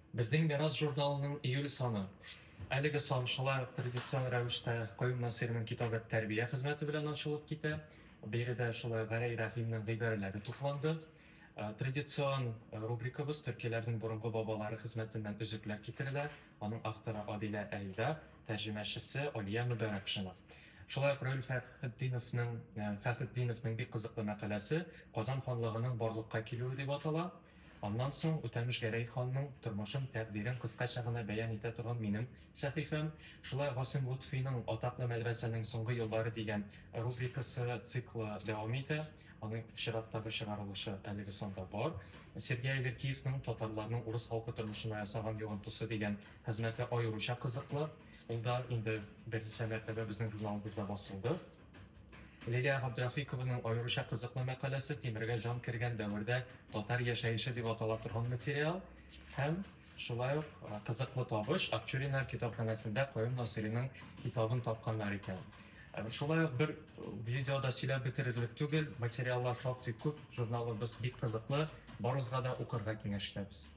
Безнең Мирас журналының июль саны. Әлеге сан шулай ук традицион рәвештә Каюм Насыйриның китабы тәрбия хезмәте белән ачылып китә. Биредә шулай Гәрәй Рәхимнең гыйбарәләре тупланды. Традицион рубрикабыз төркияләрнең борынгы бабалары хезмәтеннән өзекләр китерелә. Аның авторы Адилә Әйдә, тәрҗемәчесе Алия Мөбарәкшина. Шулай ук Рәүл Фәхретдиновның бик кызыклы мәкаләсе Казан ханлыгының барлыкка килүе дип атала. Аннан соң Үтәмеш Гәрәй ханның тормышын, тәкъдирен кыскача гына бәян итә торган минем сәхифәм. Шулай Гасым Лутфиның Атаклы мәдрәсәнең соңгы еллары дигән рубрикасы циклы дәвам итә. Аның чираттагы чыгарылышы әлеге санда бар. Сергей Аверкиевның Татарларның урыс халкы тормышына ясаган йогынтысы дигән хезмәте аеруча кызыклы. Ул да инде берничә мәртәбә безнең журналыбызда басылды. Лилия Габдрафикованың аеруча кызыклы мәкаләсе Тимергә җан кергән дәвердә татар яшәеше дип атала торган материал һәм шулай ук кызыклы табыш Акчуриннар китапханәсендә Каюм Насыйриның китабын тапканнар икән. Шулай ук бер видеода сөйләп бетерерлек түгел, материаллар шактый күп, журналыбыз бик кызыклы, барыгызга да укырга киңәш итәбез.